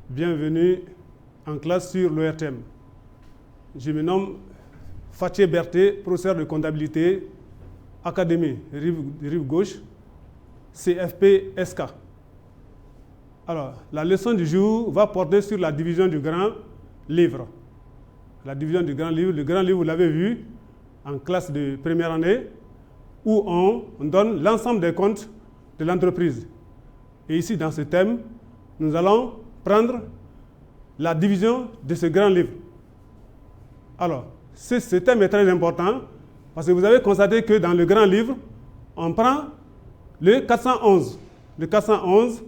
Bienvenue en classe sur l'ORTM. Je me nomme Fathié Berté, professeur de comptabilité, Académie Rive Gauche, CFP SK. Alors, la leçon du jour va porter sur la division du grand livre. La division du grand livre. Le grand livre, vous l'avez vu en classe de première année, où on donne l'ensemble des comptes de l'entreprise. Et ici, dans ce thème, nous allons prendre la division de ce grand livre. Alors, ce thème est très important parce que vous avez constaté que dans le grand livre, on prend le 411. Le 411,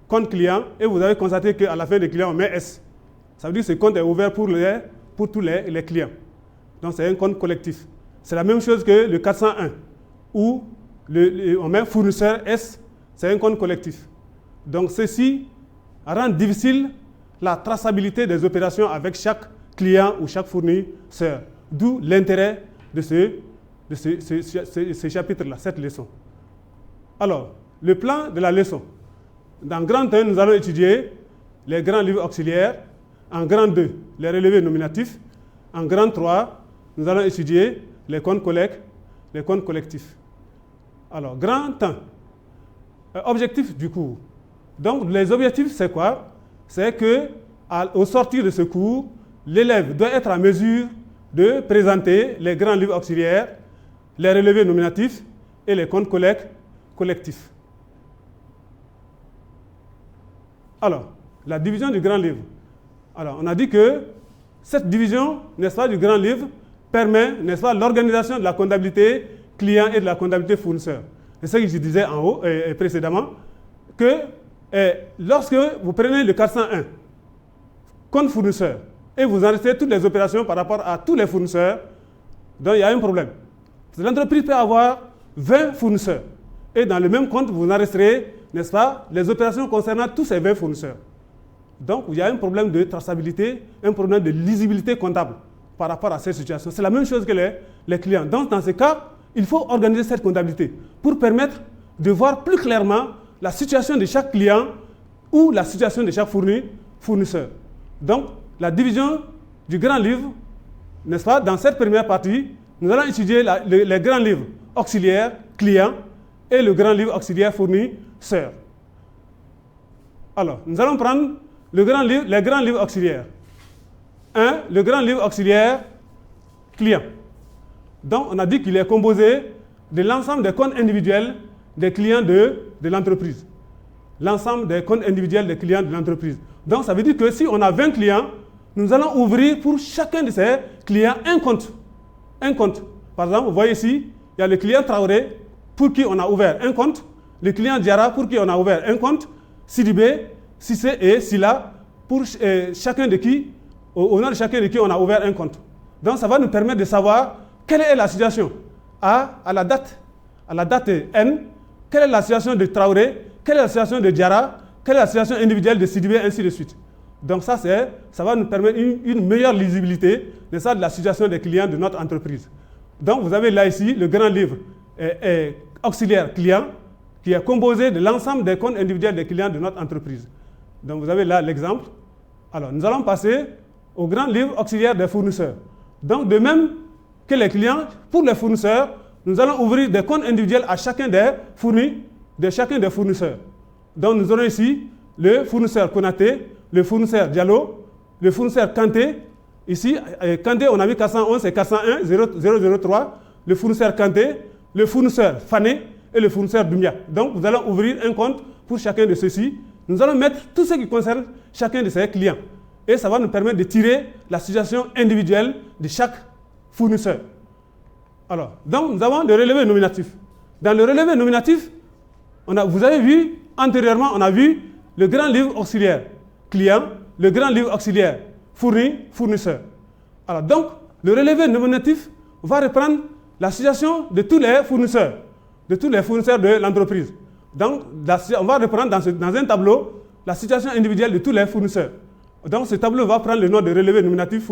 compte client, et vous avez constaté qu'à la fin des clients, on met S. Ça veut dire que ce compte est ouvert pour tous les clients. Donc, c'est un compte collectif. C'est la même chose que le 401, où on met fournisseur S, c'est un compte collectif. Donc, ceci rend difficile la traçabilité des opérations avec chaque client ou chaque fournisseur. D'où l'intérêt de ce chapitre-là, cette leçon. Alors, le plan de la leçon. Dans grand 1, nous allons étudier les grands livres auxiliaires. En grand 2, les relevés nominatifs. En grand 3, nous allons étudier les comptes collectifs. Alors, grand 1. Objectif du cours. Donc, les objectifs, c'est quoi? C'est qu'au sortir de ce cours, l'élève doit être en mesure de présenter les grands livres auxiliaires, les relevés nominatifs et les comptes collectifs. Alors, la division du grand livre. Alors, on a dit que cette division, n'est-ce pas, du grand livre permet, n'est-ce pas, l'organisation de la comptabilité client et de la comptabilité fournisseur. C'est ce que je disais en haut précédemment, que lorsque vous prenez le 401, compte fournisseur, et vous enregistrez toutes les opérations par rapport à tous les fournisseurs, donc il y a un problème. L'entreprise peut avoir 20 fournisseurs, et dans le même compte, vous enregistrez, n'est-ce pas, les opérations concernant tous ces 20 fournisseurs. Donc, il y a un problème de traçabilité, un problème de lisibilité comptable par rapport à cette situation. C'est la même chose que les clients. Donc, dans ce cas, il faut organiser cette comptabilité pour permettre de voir plus clairement la situation de chaque client ou la situation de chaque fournisseur. Donc, la division du grand livre, n'est-ce pas, dans cette première partie, nous allons étudier les grands livres auxiliaires, clients, et le grand livre auxiliaire fournisseur. Alors, nous allons prendre les grands livres auxiliaires. 1. Le grand livre auxiliaire client. Donc, on a dit qu'il est composé de l'ensemble des comptes individuels des clients de l'entreprise. L'ensemble des comptes individuels des clients de l'entreprise. Donc, ça veut dire que si on a 20 clients, nous allons ouvrir pour chacun de ces clients un compte. Un compte. Par exemple, vous voyez ici, il y a le client Traoré pour qui on a ouvert un compte, le client Diarra pour qui on a ouvert un compte, Sidibé, Sissé et Silla pour chacun de qui, au nom de chacun de qui on a ouvert un compte. Donc, ça va nous permettre de savoir quelle est la situation à la date N, quelle est la situation de Traoré, quelle est la situation de Diarra, quelle est la situation individuelle de Sidibé, ainsi de suite. Donc ça va nous permettre une meilleure lisibilité de la situation des clients de notre entreprise. Donc vous avez là ici le grand livre auxiliaire client qui est composé de l'ensemble des comptes individuels des clients de notre entreprise. Donc vous avez là l'exemple. Alors nous allons passer au grand livre auxiliaire des fournisseurs. Donc de même que les clients, pour les fournisseurs, nous allons ouvrir des comptes individuels à chacun des fournisseurs. Donc nous aurons ici le fournisseur Konaté, le fournisseur Diallo, le fournisseur Kanté. Ici, Kanté, on a mis 411, c'est 401, 003. Le fournisseur Kanté, le fournisseur Fané et le fournisseur Doumia. Donc nous allons ouvrir un compte pour chacun de ceux-ci. Nous allons mettre tout ce qui concerne chacun de ces clients. Et ça va nous permettre de tirer la situation individuelle de chaque fournisseur. Alors, donc nous avons le relevé nominatif. Dans le relevé nominatif, vous avez vu, antérieurement, on a vu le grand livre auxiliaire client, le grand livre auxiliaire fournisseur. Alors donc, le relevé nominatif va reprendre la situation de tous les fournisseurs de l'entreprise. Donc, on va reprendre dans un tableau la situation individuelle de tous les fournisseurs. Donc, ce tableau va prendre le nom de relevé nominatif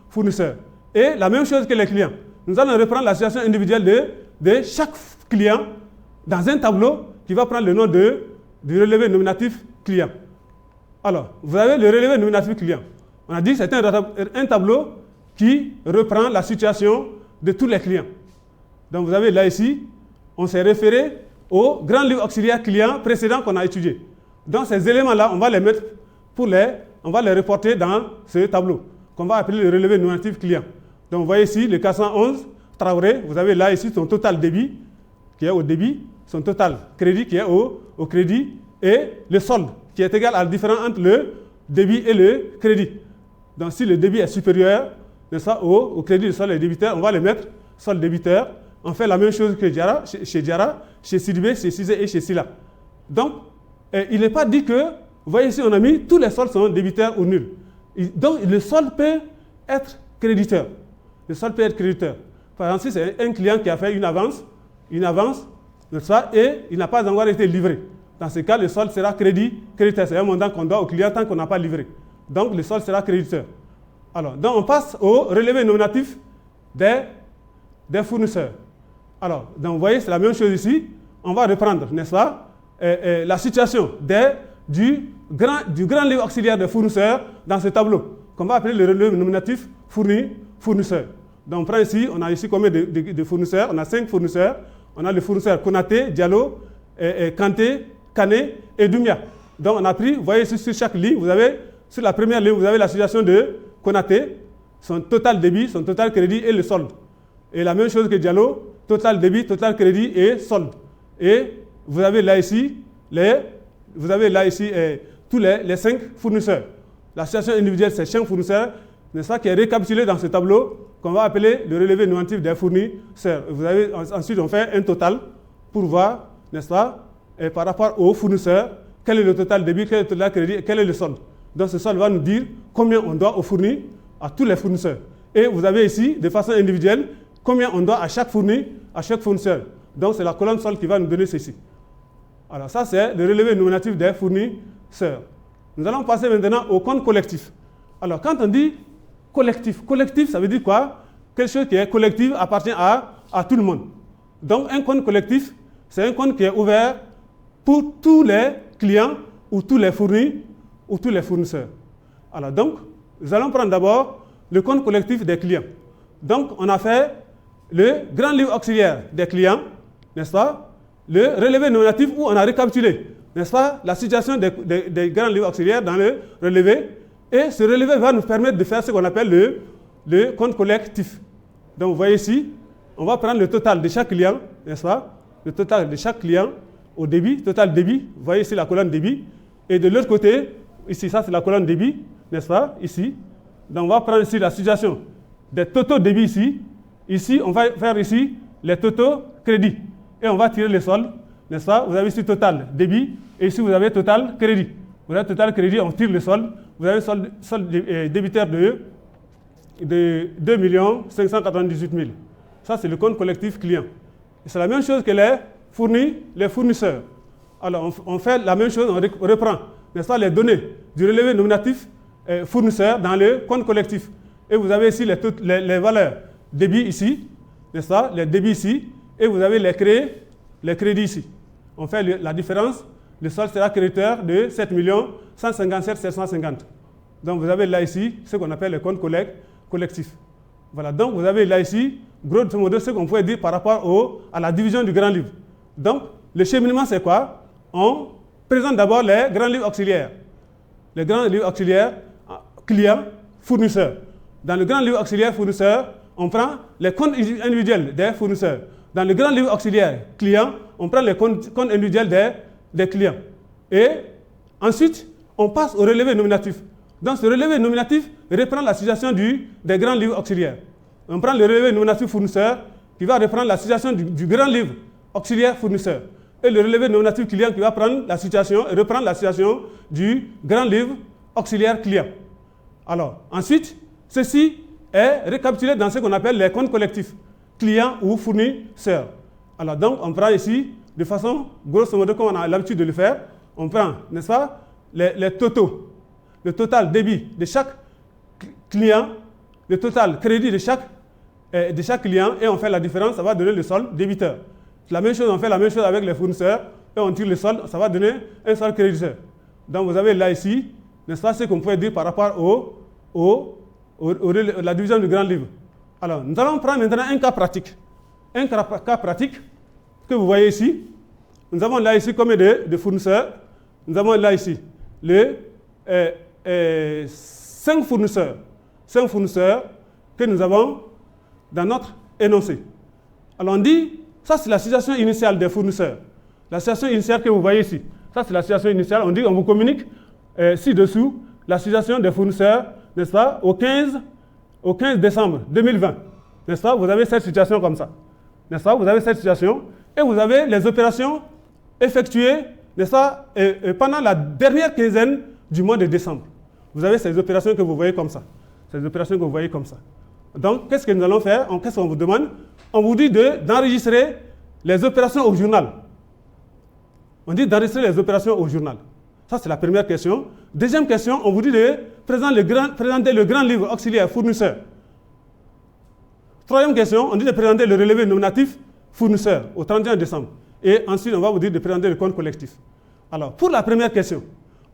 fournisseur. Et la même chose que les clients. Nous allons reprendre la situation individuelle de chaque client dans un tableau qui va prendre le nom du relevé nominatif client. Alors, vous avez le relevé nominatif client. On a dit que c'est un tableau qui reprend la situation de tous les clients. Donc, vous avez là ici, on s'est référé au grand livre auxiliaire client précédent qu'on a étudié. Donc, ces éléments-là, on va les mettre on va les reporter dans ce tableau qu'on va appeler le relevé nominatif client. Donc, vous voyez ici, le 411, Traoré, vous avez là ici son total débit, qui est au débit, son total crédit qui est au crédit, et le solde, qui est égal à la différence entre le débit et le crédit. Donc, si le débit est supérieur au crédit, le solde est débiteur, on va le mettre solde débiteur. On fait la même chose que chez Diarra, chez Sidibé, chez Cizé et chez Silla. Donc, il n'est pas dit que, vous voyez ici, on a mis tous les soldes sont débiteurs ou nuls. Donc, le solde peut être créditeur. Le solde peut être créditeur. Par exemple, si c'est un client qui a fait une avance, n'est-ce pas, et il n'a pas encore été livré. Dans ce cas, le solde sera créditeur. C'est un montant qu'on doit au client tant qu'on n'a pas livré. Donc, le solde sera créditeur. Alors, donc on passe au relevé nominatif des fournisseurs. Alors, donc vous voyez, c'est la même chose ici. On va reprendre, n'est-ce pas, la situation du grand livre auxiliaire des fournisseurs dans ce tableau, qu'on va appeler le relevé nominatif fournisseur. Donc, on prend ici, on a ici combien de fournisseurs? On a 5 fournisseurs. On a le fournisseur Konaté, Diallo, Kanté, Kané et Doumia. Donc, on a pris, vous voyez ici sur chaque ligne, sur la première ligne, vous avez la situation de Konaté, son total débit, son total crédit et le solde. Et la même chose que Diallo, total débit, total crédit et solde. Et vous avez là ici, tous les 5 fournisseurs. La situation individuelle, c'est 5 fournisseurs, n'est-ce pas, qui est récapitulée dans ce tableau qu'on va appeler le relevé nominatif des fournisseurs. Ensuite, on fait un total pour voir, n'est-ce pas, par rapport aux fournisseurs, quel est le total débit, quel est le total crédit et quel est le solde. Donc, ce solde va nous dire combien on doit fournir à tous les fournisseurs. Et vous avez ici, de façon individuelle, combien on doit à chaque fournisseur. Donc, c'est la colonne solde qui va nous donner ceci. Alors, ça, c'est le relevé nominatif des fournisseurs. Nous allons passer maintenant au compte collectif. Alors, quand on dit collectif, ça veut dire quoi? Quelque chose qui est collectif appartient à tout le monde. Donc, un compte collectif, c'est un compte qui est ouvert pour tous les clients ou tous les fournisseurs. Alors, donc, nous allons prendre d'abord le compte collectif des clients. Donc, on a fait le grand livre auxiliaire des clients, n'est-ce pas? Le relevé nominatif où on a récapitulé, n'est-ce pas, la situation des grands livres auxiliaires dans le relevé. Et ce relevé va nous permettre de faire ce qu'on appelle le compte collectif. Donc, vous voyez ici, on va prendre le total de chaque client, n'est-ce pas? Le total de chaque client au débit, total débit. Vous voyez ici la colonne débit. Et de l'autre côté, ici, ça c'est la colonne débit, n'est-ce pas? Ici. Donc, on va prendre ici la situation des totaux débits ici. Ici, on va faire ici les totaux crédits. Et on va tirer les soldes, n'est-ce pas? Vous avez ici total débit et ici vous avez total crédit. Vous avez total crédit, on tire le solde. Vous avez solde débiteur de 2 598 000. Ça, c'est le compte collectif client. C'est la même chose que les fournisseurs. Alors, on fait la même chose, on reprend, n'est-ce pas, les données du relevé nominatif fournisseur dans le compte collectif. Et vous avez ici les valeurs débit ici, n'est-ce pas, les débits ici, et vous avez les crédits ici. On fait la différence. Le solde sera créditeur de 7 157 750. Donc, vous avez là ici ce qu'on appelle le compte collectif. Voilà, donc vous avez là ici, grosso modo, ce qu'on pourrait dire par rapport à la division du grand livre. Donc, le cheminement, c'est quoi? On présente d'abord les grands livres auxiliaires. Les grands livres auxiliaires, clients, fournisseurs. Dans le grand livre auxiliaire fournisseur, on prend les comptes individuels des fournisseurs. Dans le grand livre auxiliaire client, on prend les comptes individuels des clients. Et ensuite, on passe au relevé nominatif. Donc, ce relevé nominatif reprend la situation des grands livres auxiliaires. On prend le relevé nominatif fournisseur qui va reprendre la situation du grand livre auxiliaire fournisseur. Et le relevé nominatif client qui va reprendre la situation du grand livre auxiliaire client. Alors, ensuite, ceci est récapitulé dans ce qu'on appelle les comptes collectifs, clients ou fournisseurs. Alors, donc, on prend ici, de façon, grosso modo, comme on a l'habitude de le faire, on prend, n'est-ce pas, les totaux, le total débit de chaque client, le total crédit de chaque client, et on fait la différence, ça va donner le solde débiteur. La même chose, on fait la même chose avec les fournisseurs, et on tire le solde, ça va donner un solde créditeur. Donc, vous avez là ici, n'est-ce pas, ce qu'on pouvait dire par rapport la division du grand livre. Alors, nous allons prendre maintenant un cas pratique. Un cas pratique que vous voyez ici. Nous avons là ici combien de fournisseurs? Nous avons là ici 5 fournisseurs. 5 fournisseurs que nous avons dans notre énoncé. Alors on dit, ça c'est la situation initiale des fournisseurs. La situation initiale que vous voyez ici. Ça c'est la situation initiale. On dit, on vous communique ci-dessous la situation des fournisseurs, n'est-ce pas, au 15 décembre 2020. N'est-ce pas, vous avez cette situation comme ça. N'est-ce pas, vous avez cette situation et vous avez les opérations effectuées, n'est-ce pas, pendant la dernière quinzaine du mois de décembre. Vous avez ces opérations que vous voyez comme ça. Ces opérations que vous voyez comme ça. Donc, qu'est-ce que nous allons faire? Qu'est-ce qu'on vous demande? On vous dit d'enregistrer les opérations au journal. On dit d'enregistrer les opérations au journal. Ça, c'est la première question. Deuxième question, on vous dit de présenter le grand livre auxiliaire fournisseur. Troisième question, on dit de présenter le relevé nominatif fournisseur au 31 décembre. Et ensuite, on va vous dire de présenter le compte collectif. Alors, pour la première question,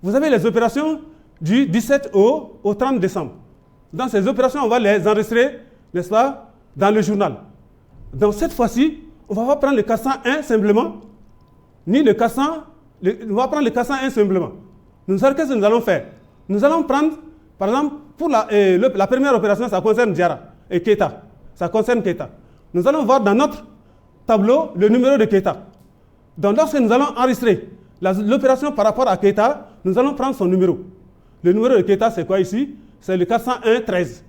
vous avez les opérations du 17 au 30 décembre. Dans ces opérations, on va les enregistrer, n'est-ce pas, dans le journal. Donc, cette fois-ci, on ne va pas prendre le 401 simplement, ni le 400, on va prendre le 401 simplement. Qu'est-ce que nous allons faire? Nous allons prendre, par exemple, pour la première opération, ça concerne Diarra et Keita. Ça concerne Keita. Nous allons voir dans notre tableau le numéro de Keita. Donc, lorsque nous allons enregistrer l'opération par rapport à Keita, nous allons prendre son numéro. Le numéro de Keita, c'est quoi ici? C'est le 401-13.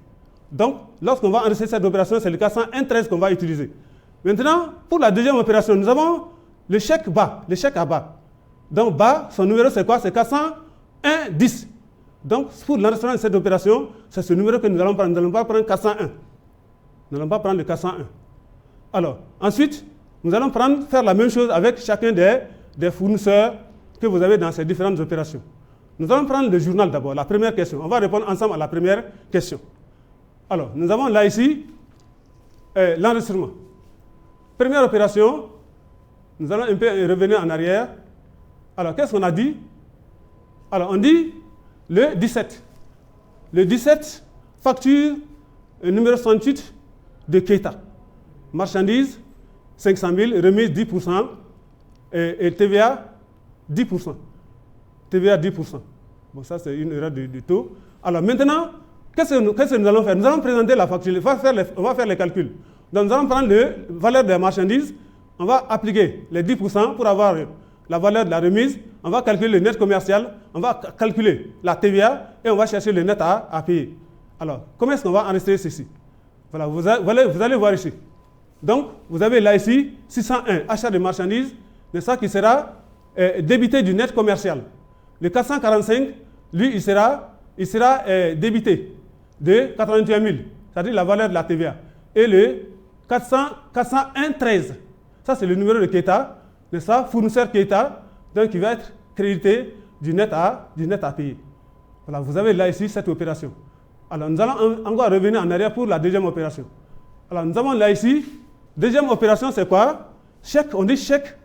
Donc, lorsqu'on va enregistrer cette opération, c'est le 401-13 qu'on va utiliser. Maintenant, pour la deuxième opération, nous avons le chèque bas, le chèque à bas. Donc, bas, son numéro, c'est quoi? C'est 401-10. Donc, pour l'enregistrement de cette opération, c'est ce numéro que nous allons prendre. Nous n'allons pas prendre 401. Nous n'allons pas prendre le 401. Alors, ensuite, nous allons faire la même chose avec chacun des fournisseurs que vous avez dans ces différentes opérations. Nous allons prendre le journal d'abord, la première question. On va répondre ensemble à la première question. Alors, nous avons là ici l'enregistrement. Première opération, nous allons un peu revenir en arrière. Alors, qu'est-ce qu'on a dit? Alors, on dit le 17. Le 17, facture numéro 68 de Keita. Marchandise, 500 000, remise 10% et TVA 10%. TVA 10%. Bon, ça c'est une erreur du taux. Alors maintenant, qu'est-ce que nous allons faire? Nous allons présenter la facture, on va faire les calculs. Donc nous allons prendre la valeur de la marchandise, on va appliquer les 10% pour avoir la valeur de la remise, on va calculer le net commercial, on va calculer la TVA et on va chercher le net à payer. Alors, comment est-ce qu'on va enregistrer ceci? Voilà, vous allez voir ici. Donc, vous avez là ici 601 achat de marchandises, c'est ça qui sera débité du net commercial. Le 445, lui, il sera débité de 81 000, c'est-à-dire la valeur de la TVA. Et le 401-13, ça c'est le numéro de Keita, n'est-ce pas, fournisseur Keita, donc qui va être crédité du net à payer. Voilà, vous avez là ici cette opération. Alors nous allons encore revenir en arrière pour la deuxième opération. Alors nous avons là ici, deuxième opération c'est quoi? Chèque, on dit chèque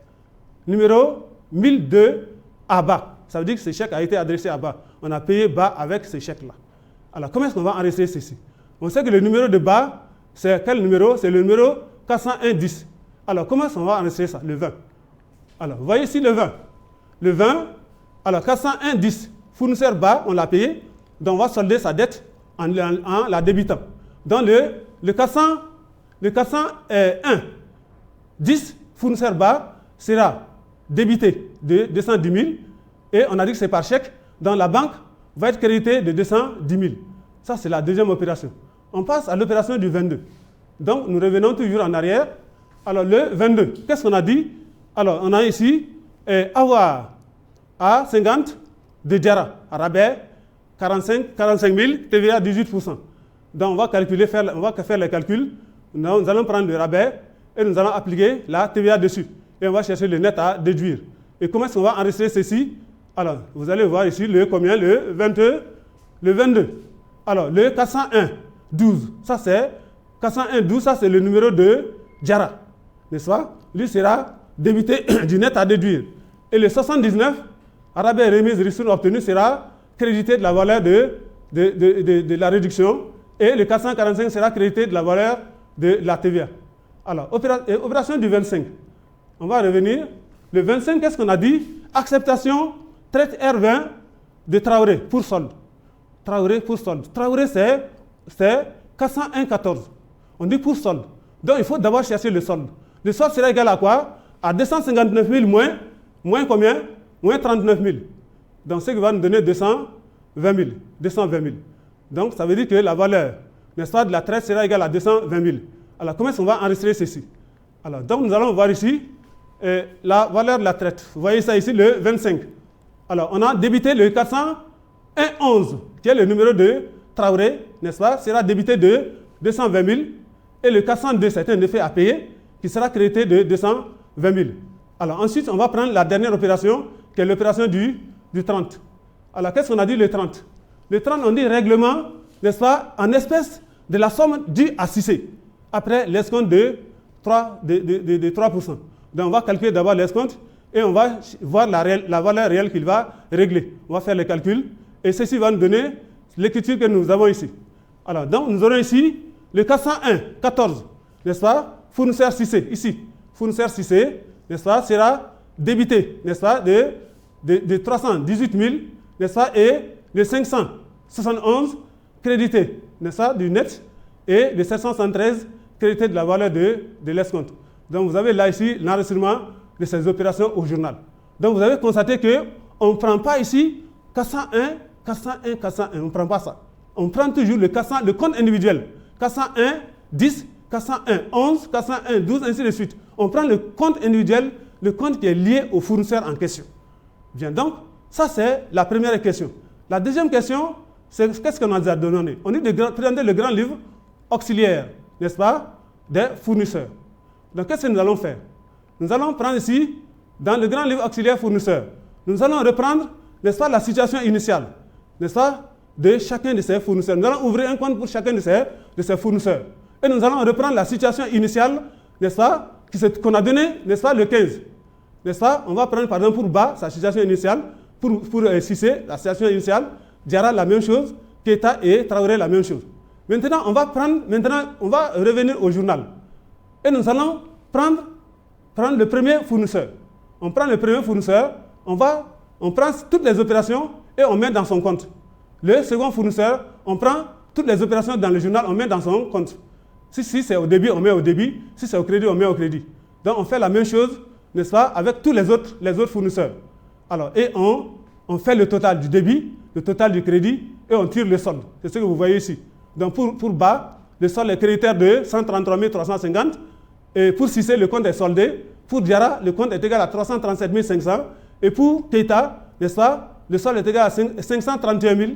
numéro 1002 à bas. Ça veut dire que ce chèque a été adressé à bas. On a payé bas avec ce chèque-là. Alors comment est-ce qu'on va enregistrer ceci? On sait que le numéro de bas, c'est quel numéro? C'est le numéro 401-10. Alors comment est-ce qu'on va enregistrer ça? Le 20. Alors vous voyez ici le 20. Le 20, alors 401-10. Fournisseur bas, on l'a payé. Donc on va solder sa dette en la débitant. Donc le 401 10 fournisseur bas sera débité de 210 000 et on a dit que c'est par chèque. Donc la banque va être créditée de 210 000. Ça c'est la deuxième opération. On passe à l'opération du 22. Donc nous revenons toujours en arrière. Alors le 22, qu'est-ce qu'on a dit? Alors on a ici avoir à 50 de Diarra, à rabais 45 000, TVA 18%. Donc on va faire les calculs. Nous allons prendre le rabais et nous allons appliquer la TVA dessus. Et on va chercher le net à déduire. Et comment est-ce qu'on va enregistrer ceci? Alors, vous allez voir ici le 22. Alors, le 401-12, ça c'est 401-12, ça c'est le numéro de Diarra. N'est-ce pas? Lui sera débité du net à déduire. Et le 79, rabais remise ristourne obtenu sera crédité de la valeur de la réduction et le 445 sera crédité de la valeur de la TVA. Alors, opération du 25. On va revenir. Le 25, qu'est-ce qu'on a dit? Acceptation, traite R20 de Traoré pour solde. Traoré pour solde. Traoré, c'est 401,14. On dit pour solde. Donc, il faut d'abord chercher le solde. Le solde sera égal à quoi? À 259 000 moins combien? Moins 39 000. Donc, ce qui va nous donner 220 000. Donc, ça veut dire que la valeur, n'est-ce pas, de la traite sera égale à 220 000. Alors, comment est-ce qu'on va enregistrer ceci? Alors, donc, nous allons voir ici la valeur de la traite. Vous voyez ça ici, le 25. Alors, on a débité le 401,11, qui est le numéro de Traoré, n'est-ce pas, sera débité de 220 000. Et le 402, c'est un effet à payer, qui sera crédité de 220 000. Alors, ensuite, on va prendre la dernière opération, qui est l'opération du 30. Alors, qu'est-ce qu'on a dit le 30? Le 30, on dit règlement, n'est-ce pas, en espèces de la somme due à 6C, après l'escompte de 3%. Donc, on va calculer d'abord l'escompte et on va voir la valeur réelle qu'il va régler. On va faire le calcul et ceci va nous donner l'écriture que nous avons ici. Alors, donc, nous aurons ici le 401,14, n'est-ce pas, fournisseur 6C, ici. Fournisseur 6C, n'est-ce pas, sera débité, n'est-ce pas, de 318 000, n'est-ce pas, et de 571 crédité, n'est-ce pas, du net, et de 773 crédité de la valeur de l'escompte. Donc, vous avez là ici l'enregistrement de ces opérations au journal. Donc, vous avez constaté qu'on ne prend pas ici 401, on ne prend pas ça. On prend toujours le compte individuel. 401, 10, 401, 11, 401, 12, ainsi de suite. On prend le compte individuel, le compte qui est lié au fournisseur en question. Bien, donc, ça c'est la première question. La deuxième question, c'est qu'est-ce qu'on a donné? On dit de présenter le grand livre auxiliaire, n'est-ce pas, des fournisseurs. Donc, qu'est-ce que nous allons faire? Nous allons prendre ici, dans le grand livre auxiliaire fournisseur, nous allons reprendre, n'est-ce pas, la situation initiale, n'est-ce pas, de chacun de ces fournisseurs. Nous allons ouvrir un compte pour chacun de ces fournisseurs. Et nous allons reprendre la situation initiale, n'est-ce pas, qu'on a donnée, n'est-ce pas, le 15. N'est-ce pas? On va prendre par exemple pour Ba, sa situation initiale, pour Cissé, la situation initiale, Diarra la même chose, Keita et Traoré la même chose. Maintenant, on va revenir au journal. Et nous allons prendre le premier fournisseur. On prend le premier fournisseur, on prend toutes les opérations et on met dans son compte. Le second fournisseur, on prend toutes les opérations dans le journal, on met dans son compte. Si c'est au débit, on met au débit. Si c'est au crédit, on met au crédit. Donc, on fait la même chose, n'est-ce pas, avec tous les autres fournisseurs. Alors, et on fait le total du débit, le total du crédit, et on tire le solde. C'est ce que vous voyez ici. Donc, pour Ba, le solde est créditaire de 133 350. Et pour Cissé, le compte est soldé. Pour Diarra, le compte est égal à 337 500. Et pour Keita, n'est-ce pas, le solde est égal à 531 000.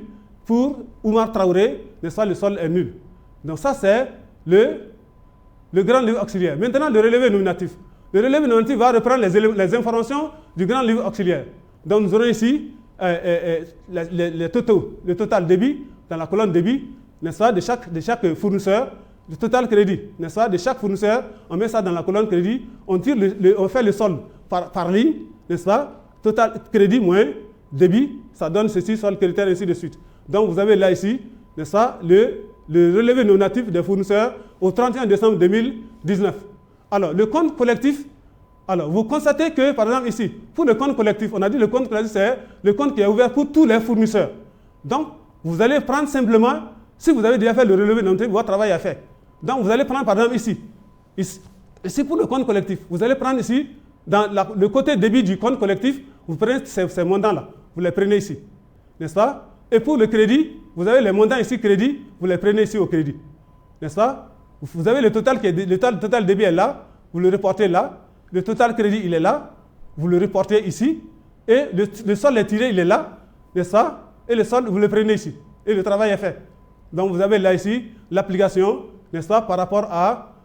Pour Oumar Traoré, n'est-ce pas, le solde est nul. Donc, ça, c'est le grand livre auxiliaire. Maintenant, le relevé nominatif. Le relevé nominatif va reprendre les informations du grand livre auxiliaire. Donc, nous aurons ici le total débit dans la colonne débit, n'est-ce pas, de chaque fournisseur, le total crédit, n'est-ce pas, de chaque fournisseur, on met ça dans la colonne crédit, on fait le solde par ligne, n'est-ce pas, total crédit moins débit, ça donne ceci, solde créditaire, ainsi de suite. Donc, vous avez là ici, n'est-ce pas, le relevé nominatif des fournisseurs au 31 décembre 2019. Alors, le compte collectif, alors vous constatez que, par exemple ici, pour le compte collectif, on a dit le compte collectif, c'est le compte qui est ouvert pour tous les fournisseurs. Donc, vous allez prendre simplement, si vous avez déjà fait le relevé nominatif, votre travail est fait. Donc, vous allez prendre, par exemple, ici pour le compte collectif, vous allez prendre ici, dans le côté débit du compte collectif, vous prenez ces montants-là, vous les prenez ici, n'est-ce pas? Et pour le crédit, vous avez les montants ici crédit, vous les prenez ici au crédit, n'est-ce pas? Vous avez le total total débit est là, vous le reportez là, le total crédit il est là, vous le reportez ici, et le solde est tiré, il est là, n'est-ce pas? Et le solde, vous le prenez ici, et le travail est fait. Donc vous avez là ici l'application, n'est-ce pas, par rapport à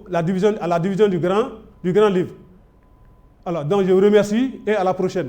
la division du grand livre. Alors, donc je vous remercie et à la prochaine.